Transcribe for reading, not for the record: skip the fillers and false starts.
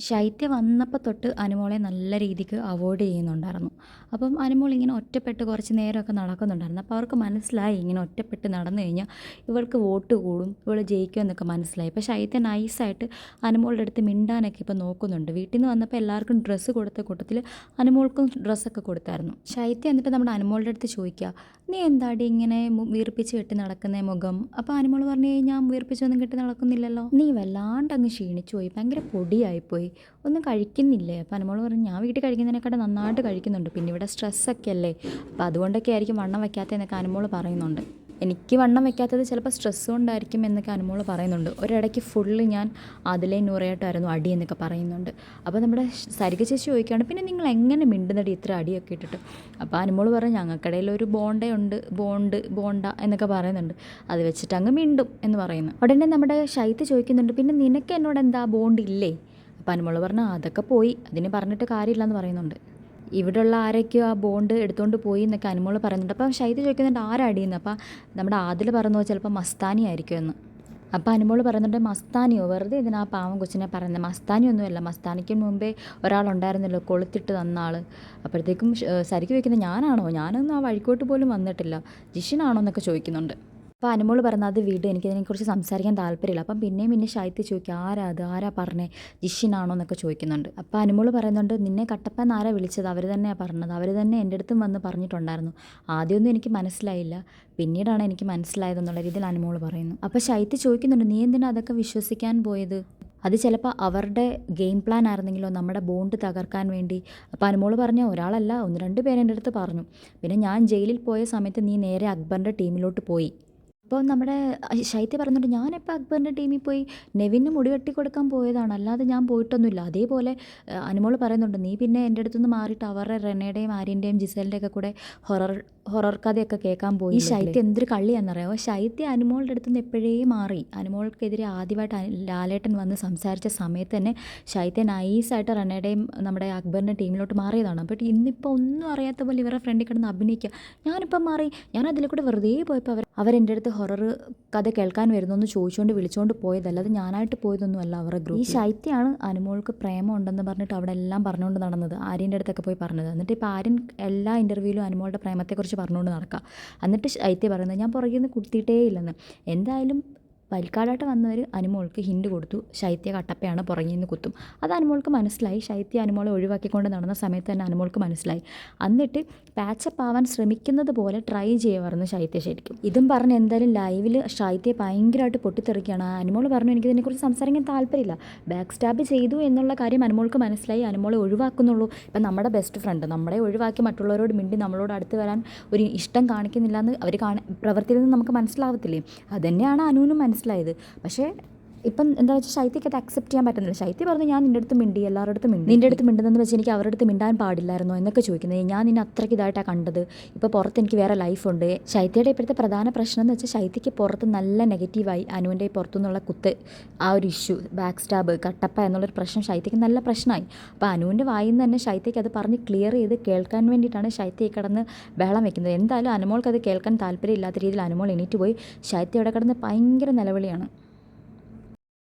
ശൈത്യ വന്നപ്പോൾ തൊട്ട് അനുമോളെ നല്ല രീതിക്ക് അവോയ്ഡ് ചെയ്യുന്നുണ്ടായിരുന്നു. അപ്പം അനുമോൾ ഇങ്ങനെ ഒറ്റപ്പെട്ട് കുറച്ച് നേരമൊക്കെ നടക്കുന്നുണ്ടായിരുന്നു. അപ്പോൾ അവർക്ക് മനസ്സിലായി ഇങ്ങനെ ഒറ്റപ്പെട്ട് നടന്നു കഴിഞ്ഞാൽ ഇവൾക്ക് വോട്ട് കൂടും, ഇവൾ ജയിക്കുമെന്നൊക്കെ മനസ്സിലായി. അപ്പോൾ ശൈത്യ നൈസായിട്ട് അനുമോളുടെ അടുത്ത് മിണ്ടാനൊക്കെ ഇപ്പോൾ നോക്കുന്നുണ്ട്. വീട്ടിൽ നിന്ന് വന്നപ്പോൾ എല്ലാവർക്കും ഡ്രസ്സ് കൊടുത്ത കൂട്ടത്തിൽ അനുമോൾക്കും ഡ്രസ്സൊക്കെ കൊടുത്തായിരുന്നു. ശൈത്യ എന്നിട്ട് നമ്മുടെ അനുമോളുടെ അടുത്ത് ചോദിക്കുക, നീ എന്താടി ഇങ്ങനെ വീർപ്പിച്ച് കെട്ടി നടക്കുന്ന മുഖം? അപ്പോൾ അനുമോൾ പറഞ്ഞു, ഞാൻ വീർപ്പിച്ചൊന്നും കെട്ടി നടക്കുന്നില്ലല്ലോ, നീ വല്ലാണ്ട് അങ്ങ് ക്ഷീണിച്ചു പോയി, ഭയങ്കര പൊടിയായിപ്പോയി, ഒന്നും കഴിക്കുന്നില്ലേ? അപ്പോൾ അനുമോൾ പറഞ്ഞു, ഞാൻ വീട്ടിൽ കഴിക്കുന്നതിനെക്കാട്ടും നന്നായിട്ട് കഴിക്കുന്നുണ്ട്, പിന്നെ ഇവിടെ സ്ട്രെസ്സൊക്കെ അല്ലേ, അപ്പോൾ അതുകൊണ്ടൊക്കെ ആയിരിക്കും വണ്ണം വയ്ക്കാത്തതെന്നൊക്കെ അനുമോൾ പറയുന്നുണ്ട്. എനിക്ക് വണ്ണം വെക്കാത്തത് ചിലപ്പോൾ സ്ട്രെസ്സ് കൊണ്ടായിരിക്കും എന്നൊക്കെ അനുമോൾ പറയുന്നുണ്ട്. ഒരിടയ്ക്ക് ഫുള്ള് ഞാൻ അതിലേ നൂറായിട്ടായിരുന്നു അടി എന്നൊക്കെ പറയുന്നുണ്ട്. അപ്പോൾ നമ്മുടെ സരിക ചേച്ചി ചോദിക്കുകയാണ്, പിന്നെ നിങ്ങൾ എങ്ങനെ മിണ്ടുന്നടി ഇത്ര അടിയൊക്കെ ഇട്ടിട്ട്? അപ്പോൾ അനുമോൾ പറഞ്ഞു, ഞങ്ങൾക്കിടയിൽ ഒരു ബോണ്ട ബോണ്ട എന്നൊക്കെ പറയുന്നുണ്ട്, അത് വെച്ചിട്ട് അങ്ങ് മിണ്ടും എന്ന് പറയുന്നു. ഉടനെ നമ്മുടെ ശൈത്യ ചോദിക്കുന്നുണ്ട്, പിന്നെ നിനക്ക് എന്നോട് എന്താ ബോണ്ടില്ലേ? അപ്പോൾ അനുമോൾ പറഞ്ഞു, അതൊക്കെ പോയി, അതിന് പറഞ്ഞിട്ട് കാര്യമില്ലെന്ന് പറയുന്നുണ്ട്. ഇവിടെയുള്ള ആരൊക്കെയോ ആ ബോണ്ട് എടുത്തുകൊണ്ട് പോയി എന്നൊക്കെ അനുമോൾ പറയുന്നുണ്ട്. അപ്പോൾ ശൈത്യ ചോദിക്കുന്നുണ്ട്, ആരടിയെന്ന്? അപ്പോൾ നമ്മുടെ ആദിൽ പറഞ്ഞു, ചിലപ്പോൾ മസ്താനി ആയിരിക്കും എന്ന്. അപ്പോൾ അനുമോൾ പറയുന്നുണ്ട്, മസ്താനിയോ? വെറുതെ ഇതിനാ പാവം കൊച്ചിനെ പറയുന്നത്, മസ്താനിയൊന്നുമല്ല, മസ്താനിക്ക് മുമ്പേ ഒരാളുണ്ടായിരുന്നല്ലോ കൊളുത്തിട്ട് തന്ന ആൾ. അപ്പോഴത്തേക്കും സരിക്ക് ചോദിക്കുന്നത്, ഞാനാണോ? ഞാനൊന്നും ആ വഴിക്കോട്ട് പോലും വന്നിട്ടില്ല, ജിഷിനാണോ എന്നൊക്കെ ചോദിക്കുന്നുണ്ട്. അപ്പോൾ അനുമോൾ പറഞ്ഞത്, അത് വീട്, എനിക്കതിനെക്കുറിച്ച് സംസാരിക്കാൻ താല്പര്യമില്ല. അപ്പം പിന്നെ ശൈത്യ ചോദിക്കുക, ആരാ പറഞ്ഞേ, ജിഷിനാണോ എന്നൊക്കെ ചോദിക്കുന്നുണ്ട്. അപ്പോൾ അനുമോൾ പറയുന്നുണ്ട്, നിന്നെ കട്ടപ്പൻ ആരാ വിളിച്ചത്? അവർ തന്നെയാണ് പറഞ്ഞത്, അവർ തന്നെ എൻ്റെ അടുത്തും വന്ന് പറഞ്ഞിട്ടുണ്ടായിരുന്നു. ആദ്യമൊന്നും എനിക്ക് മനസ്സിലായില്ല, പിന്നീടാണ് എനിക്ക് മനസ്സിലായതെന്നുള്ള രീതിയിൽ അനുമോൾ പറയുന്നു. അപ്പോൾ ശൈത്യ ചോദിക്കുന്നുണ്ട്, നീ എന്തിനാ അതൊക്കെ വിശ്വസിക്കാൻ പോയത്? അത് ചിലപ്പോൾ അവരുടെ ഗെയിം പ്ലാൻ ആയിരുന്നെങ്കിലോ, നമ്മുടെ ബോണ്ട് തകർക്കാൻ വേണ്ടി. അപ്പോൾ അനുമോൾ പറഞ്ഞ, ഒരാളല്ല, 1-2 പേര് എൻ്റെ അടുത്ത് പറഞ്ഞു. പിന്നെ ഞാൻ ജയിലിൽ പോയ സമയത്ത് നീ നേരെ അക്ബറിൻ്റെ ടീമിലോട്ട് പോയി. അപ്പോൾ നമ്മുടെ ശൈത്യ പറയുന്നുണ്ട്, ഞാനിപ്പോൾ അക്ബറിൻ്റെ ടീമിൽ പോയി നെവിന് മുടി വെട്ടി കൊടുക്കാൻ പോയതാണ്, അല്ലാതെ ഞാൻ പോയിട്ടൊന്നുമില്ല. അതേപോലെ അനുമോൾ പറയുന്നുണ്ട്, നീ പിന്നെ എൻ്റെ അടുത്തുനിന്ന് മാറിയിട്ട് അവരുടെ റെനയുടെയും ആര്യൻ്റെയും ജിസേലിൻ്റെയൊക്കെ കൂടെ ഹൊറർ കഥയൊക്കെ കേൾക്കാൻ പോയി. ഈ ശൈത്യ എന്തൊരു കള്ളിയാണെന്നറിയാമോ? ശൈത്യ അനുമോളുടെ അടുത്തുനിന്ന് എപ്പോഴേ മാറി. അനുമോൾക്കെതിരെ ആദ്യമായിട്ട് ലാലേട്ടൻ വന്ന് സംസാരിച്ച സമയത്ത് തന്നെ ശൈത്യ നൈസായിട്ട് റെനയുടെയും നമ്മുടെ അക്ബറിൻ്റെ ടീമിലോട്ട് മാറിയതാണ്. ബട്ട് ഇന്നിപ്പോൾ ഒന്നും അറിയാത്ത പോലെ ഇവരുടെ ഫ്രണ്ടിൽ കിടന്ന് അഭിനയിക്കുക, ഞാനിപ്പം മാറി, ഞാൻ അതിൽ കൂടെ വെറുതെ പോയപ്പോൾ അവരെൻ്റെ അടുത്ത് ഹൊറർ കഥ കേൾക്കാൻ വരുന്നു എന്ന് ചോദിച്ചുകൊണ്ട് വിളിച്ചുകൊണ്ട് പോയതല്ല, അത് ഞാനായിട്ട് പോയതൊന്നും അല്ല അവരുടെ ഗ്രൂപ്പ്. ഈ ശൈത്യമാണ് അനുമോൾക്ക് പ്രേമം ഉണ്ടെന്ന് പറഞ്ഞിട്ട് അവിടെ എല്ലാം പറഞ്ഞുകൊണ്ട് നടന്നത്, ആര്യൻ്റെ അടുത്തൊക്കെ പോയി പറഞ്ഞത്. എന്നിട്ട് ഇപ്പോൾ ആര്യൻ എല്ലാ ഇൻ്റർവ്യൂവിലും അനുമോളുടെ പ്രേമത്തെക്കുറിച്ച് പറഞ്ഞുകൊണ്ട് നടക്കുക. എന്നിട്ട് ശൈത്യ പറയുന്നത്, ഞാൻ പുറകിൽ നിന്ന് കുത്തിയിട്ടേ ഇല്ലെന്ന്. എന്തായാലും വൽക്കാടായിട്ട് വന്നവർ അനുമോൾക്ക് ഹിൻഡ് കൊടുത്തു, ശൈത്യ കട്ടപ്പയാണ് പുറകിൽ നിന്ന് കുത്തും. അത് അനുമോൾക്ക് മനസ്സിലായി. ശൈത്യ അനുമോളെ ഒഴിവാക്കിക്കൊണ്ട് നടന്ന സമയത്ത് തന്നെ അനുമോൾക്ക് മനസ്സിലായി. എന്നിട്ട് പാച്ചപ്പ് ആവാൻ ശ്രമിക്കുന്നത് പോലെ ട്രൈ ചെയ്യുമായിരുന്നു ശൈത്യ ശരിക്കും. ഇതും പറഞ്ഞ് എന്തായാലും ലൈവിൽ ശൈത്യ ഭയങ്കരമായിട്ട് പൊട്ടിത്തെറിക്കുകയാണ്. അനുമോൾ പറഞ്ഞു, എനിക്കിതിനെക്കുറിച്ച് സംസാരിക്കാൻ താല്പര്യമില്ല, ബാക്ക് സ്റ്റാബ് ചെയ്തു എന്നുള്ള കാര്യം അനുമോൾക്ക് മനസ്സിലായി. അനുമോളെ ഒഴിവാക്കുന്നുള്ളൂ. ഇപ്പം നമ്മുടെ ബെസ്റ്റ് ഫ്രണ്ട് നമ്മളെ ഒഴിവാക്കി മറ്റുള്ളവരോട് മിണ്ടി നമ്മളോട് അടുത്ത് വരാൻ ഒരു ഇഷ്ടം കാണിക്കുന്നില്ല എന്ന് അവർ പ്രവൃത്തിയിൽ നിന്ന് നമുക്ക് മനസ്സിലാവത്തില്ലേ? അതുതന്നെയാണ് അനുവിനും മനസ്സിലായത്. പക്ഷേ ഇപ്പം എന്താ വെച്ചാൽ ശൈത്യക്ക് അത് അക്സെപ്റ്റ് ചെയ്യാൻ പറ്റുന്നില്ല. ശൈത്യ പറഞ്ഞു, ഞാൻ നിൻ്റെ അടുത്ത് മിണ്ടി, എല്ലാവരുടെ അടുത്ത് മിണ്ടി, നിൻ്റെ അടുത്ത് മിണ്ടുന്നതെന്ന് വെച്ചാൽ എനിക്ക് അവരുടെ അടുത്ത് മിണ്ടാൻ പാടില്ലായിരുന്നോ എന്നൊക്കെ ചോദിക്കുന്നത്. ഞാൻ നിന്നെ അത്രയ്ക്ക് ഇതായിട്ടാണ് കണ്ടത്, ഇപ്പോൾ പുറത്ത് എനിക്ക് വേറെ ലൈഫുണ്ട്. ശൈത്യയുടെ ഇപ്പോഴത്തെ പ്രധാന പ്രശ്നം എന്ന് വെച്ചാൽ ശൈത്യക്ക് പുറത്ത് നല്ല നെഗറ്റീവായി അനുവിൻ്റെ പുറത്തുനിന്നുള്ള കുത്ത്, ആ ഒരു ഇഷ്യൂ, ബാക്ക് സ്റ്റാബ്, കട്ടപ്പ എന്നുള്ളൊരു പ്രശ്നം ശൈത്യക്ക് നല്ല പ്രശ്നമായി. അപ്പോൾ അനുവിൻ്റെ വായിൽ നിന്ന് തന്നെ ശൈത്യക്ക് അത് പറഞ്ഞ് ക്ലിയർ ചെയ്ത് കേൾക്കാൻ വേണ്ടിയിട്ടാണ് ശൈത്യ കിടന്ന് ബഹളം വെക്കുന്നത്. എന്തായാലും അനുമോൾക്ക് അത് കേൾക്കാൻ താല്പര്യമില്ലാത്ത രീതിയിൽ അനുമോൾ എണീറ്റ് പോയി. ശൈത്യ അവിടെ കിടന്ന് ഭയങ്കര നിലവിളിയാണ്.